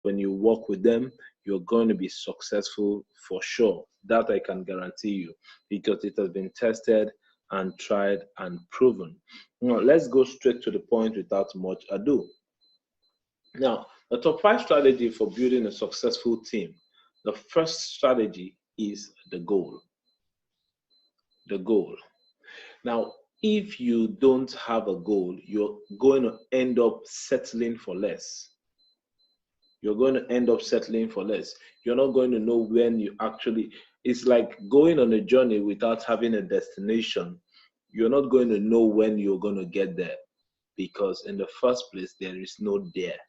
when you work with them, you're going to be successful for sure. That I can guarantee you, because it has been tested and tried and proven. Now, let's go straight to the point without much ado. Now, the top 5 strategy for building a successful team. The first strategy is the goal. The goal. Now, if you don't have a goal, you're going to end up settling for less. You're going to end up settling for less. You're not going to know when you actually, it's like going on a journey without having a destination. You're not going to know when you're going to get there, because in the first place, there is no there.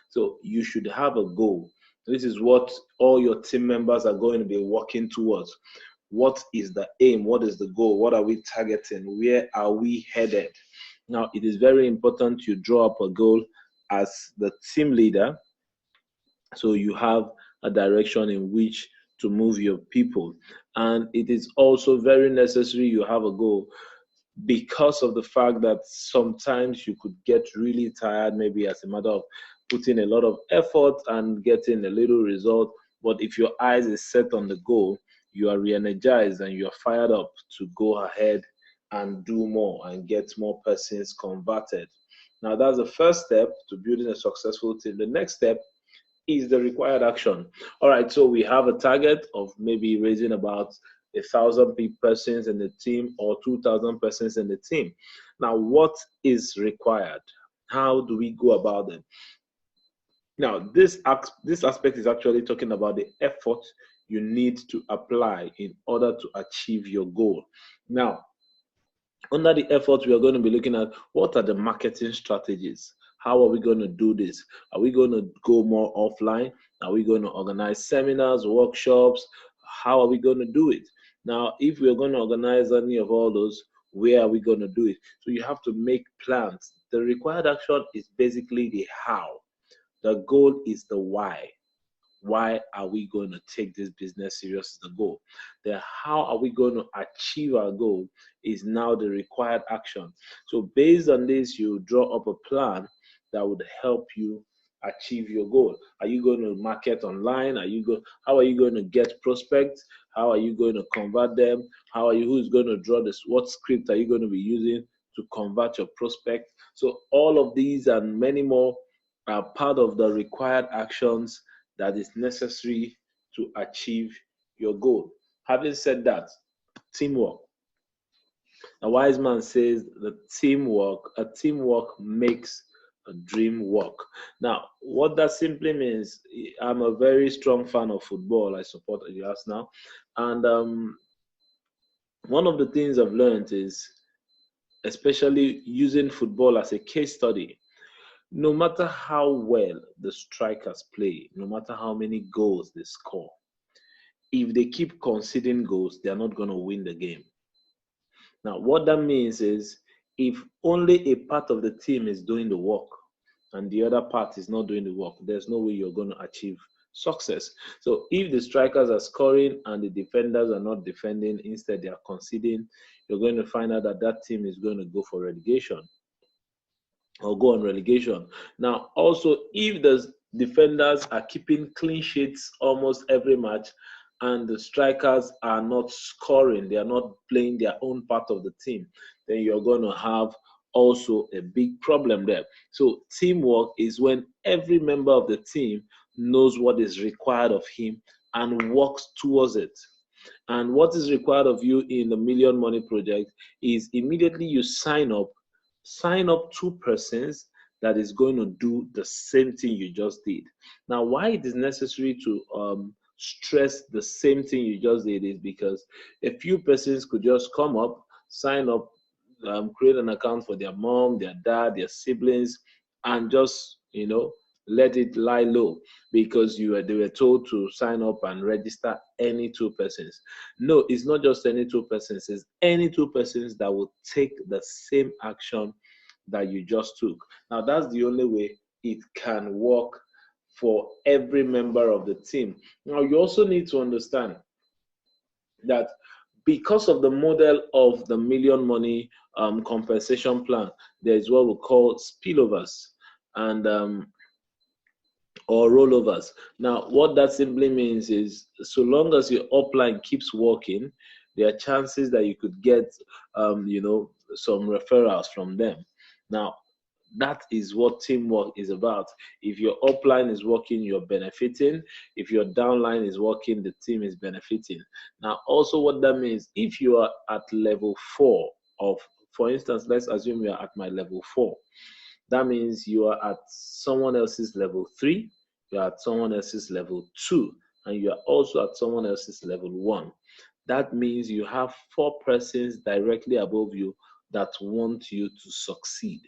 So you should have a goal. This is what all your team members are going to be working towards. What is the aim? What is the goal? What are we targeting? Where are we headed? Now, it is very important you draw up a goal as the team leader, so you have a direction in which to move your people. And it is also very necessary you have a goal, because of the fact that sometimes you could get really tired, maybe as a matter of putting a lot of effort and getting a little result. But if your eyes is set on the goal, you are re-energized and you're fired up to go ahead and do more and get more persons converted. Now, that's the first step to building a successful team. The next step is the required action. All right, so we have a target of maybe raising about 1,000 persons in the team or 2,000 persons in the team. Now, what is required? How do we go about it? Now, this aspect is actually talking about the effort you need to apply in order to achieve your goal. Now, under the effort, we are going to be looking at what are the marketing strategies. How are we going to do this? Are we going to go more offline? Are we going to organize seminars, workshops? How are we going to do it? Now, if we're going to organize any of all those, where are we going to do it? So you have to make plans. The required action is basically the how. The goal is the why. Why are we going to take this business serious is the goal. The how are we going to achieve our goal is now the required action. So based on this, you draw up a plan that would help you achieve your goal. Are you going to market online? How are you going to get prospects? How are you going to convert them? Who's going to draw this? What script are you going to be using to convert your prospect? So all of these and many more are part of the required actions that is necessary to achieve your goal. Having said that, teamwork. A wise man says a teamwork makes a dream work. Now, what that simply means, I'm a very strong fan of football. I support the Arsenal. And one of the things I've learned is, especially using football as a case study, no matter how well the strikers play, no matter how many goals they score, if they keep conceding goals, they're not going to win the game. Now, what that means is, if only a part of the team is doing the work and the other part is not doing the work, there's no way you're going to achieve success. So if the strikers are scoring and the defenders are not defending, instead they are conceding, you're going to find out that that team is going to go for relegation. Or go on relegation. Now, also, if the defenders are keeping clean sheets almost every match and the strikers are not scoring, they are not playing their own part of the team, then you're going to have also a big problem there. So teamwork is when every member of the team knows what is required of him and works towards it. And what is required of you in the Million Money Project is immediately you sign up 2 persons that is going to do the same thing you just did. Now, why it is necessary to stress the same thing you just did is because a few persons could just come up, sign up, create an account for their mom, their dad, their siblings, and just, let it lie low because they were told to sign up and register any 2 persons. No, it's not just any 2 persons. It's any 2 persons that will take the same action that you just took. Now, that's the only way it can work for every member of the team. Now, you also need to understand that because of the model of the Million Money compensation plan, there is what we call spillovers. And or rollovers. Now, what that simply means is, so long as your upline keeps working, there are chances that you could get, some referrals from them. Now, that is what teamwork is about. If your upline is working, you're benefiting. If your downline is working, the team is benefiting. Now, also what that means, if you are at level 4 of, for instance, let's assume you are at my level 4. That means you are at someone else's level 3, you are at someone else's level 2, and you are also at someone else's level 1. That means you have 4 persons directly above you that want you to succeed.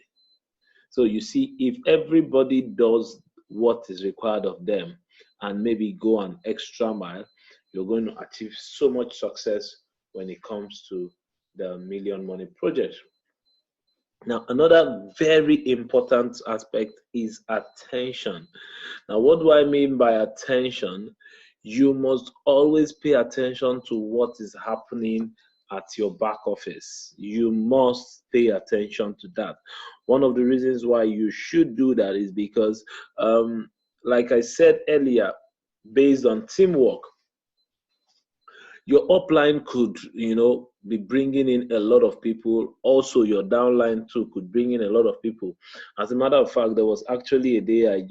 So you see, if everybody does what is required of them and maybe go an extra mile, you're going to achieve so much success when it comes to the Million Money Project. Now, another very important aspect is attention. Now, what do I mean by attention? You must always pay attention to what is happening at your back office. You must pay attention to that. One of the reasons why you should do that is because, like I said earlier, based on teamwork, your upline could, be bringing in a lot of people. Also, your downline too could bring in a lot of people. As a matter of fact, there was actually a day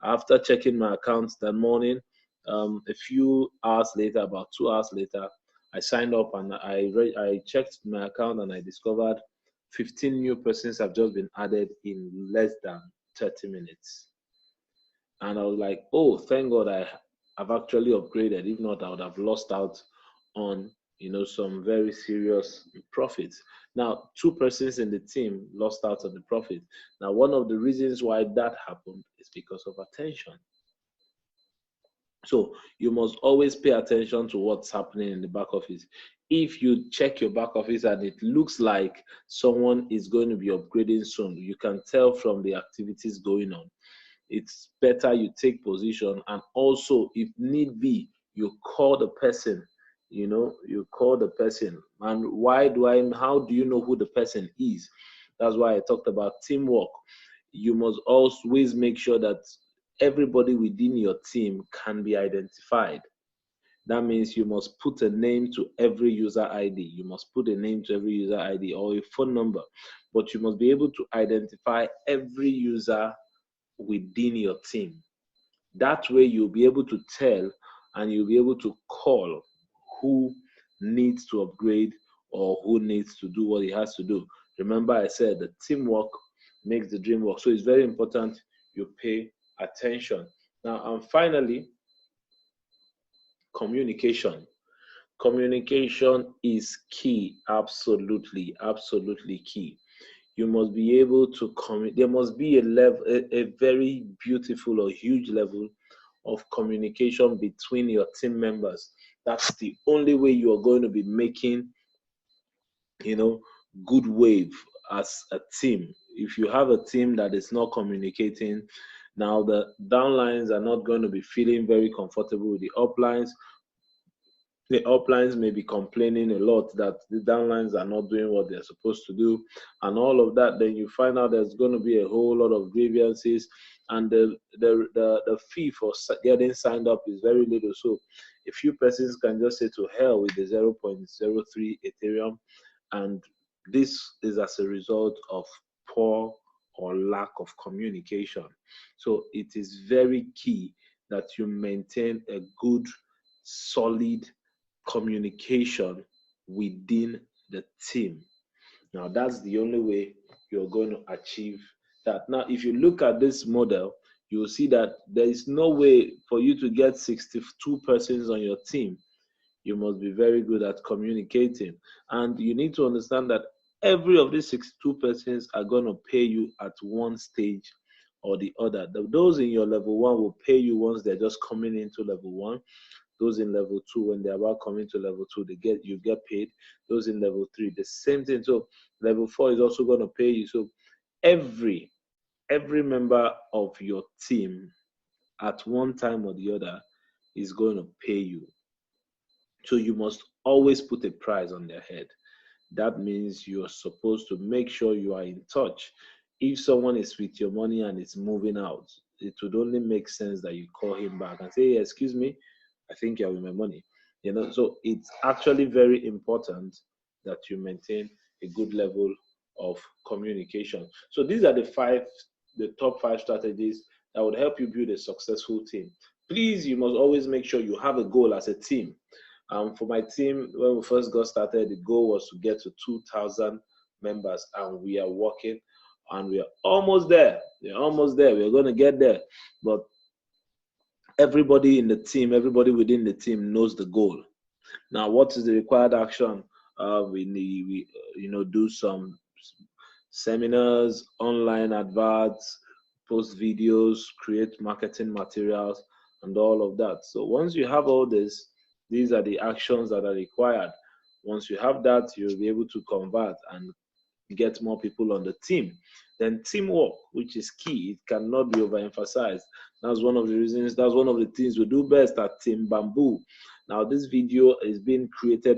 after checking my accounts that morning, a few hours later, about 2 hours later, I signed up and I checked my account and I discovered 15 new persons have just been added in less than 30 minutes. And I was like, oh, thank God I've actually upgraded. If not, I would have lost out on, some very serious profits. Now, 2 persons in the team lost out on the profit. Now, one of the reasons why that happened is because of attention. So you must always pay attention to what's happening in the back office. If you check your back office and it looks like someone is going to be upgrading soon, you can tell from the activities going on. It's better you take position, and also, if need be, you call the person. You call the person. And how do you know who the person is? That's why I talked about teamwork. You must always make sure that everybody within your team can be identified. That means you must put a name to every user ID. You must put a name to every user ID or a phone number. But you must be able to identify every user within your team. That way you'll be able to tell and you'll be able to call who needs to upgrade or who needs to do what he has to do. Remember, I said that teamwork makes the dream work. So it's very important you pay attention. Now, and finally, communication. Communication is key. Absolutely, absolutely key. You must be able to there must be a very beautiful or huge level of communication between your team members. That's the only way you are going to be making, good wave as a team. If you have a team that is not communicating, now the downlines are not going to be feeling very comfortable with the uplines. The uplines may be complaining a lot that the downlines are not doing what they're supposed to do, and all of that. Then you find out there's going to be a whole lot of grievances, and the fee for getting signed up is very little. So a few persons can just say to hell with the 0.03 Ethereum, and this is as a result of poor or lack of communication. So it is very key that you maintain a good, solid communication within the team. Now, that's the only way you're going to achieve that. Now, if you look at this model, you'll see that there is no way for you to get 62 persons on your team. You must be very good at communicating. And you need to understand that every of these 62 persons are going to pay you at one stage or the other. Those in your level 1 will pay you once they're just coming into level 1. Those in level 2, when they're about coming to level 2, you get paid. Those in level 3, the same thing. So level 4 is also going to pay you. So every member of your team at one time or the other is going to pay you. So you must always put a price on their head. That means you're supposed to make sure you are in touch. If someone is with your money and it's moving out, it would only make sense that you call him back and say, hey, excuse me, I think you're with my money. So it's actually very important that you maintain a good level of communication. So these are the top 5 strategies that would help you build a successful team. Please, you must always make sure you have a goal as a team. For my team, when we first got started, the goal was to get to 2,000 members, and we are working, and we are almost there. We're almost there. We're going to get there. But everybody in the team, everybody within the team knows the goal. Now, what is the required action? We do some seminars, online adverts, post videos, create marketing materials, and all of that. So once you have all this, these are the actions that are required. Once you have that, you'll be able to convert and get more people on the team. Then teamwork, which is key, it cannot be overemphasized. That's one of the reasons, that's one of the things we do best at Team Bamboo. Now, this video is being created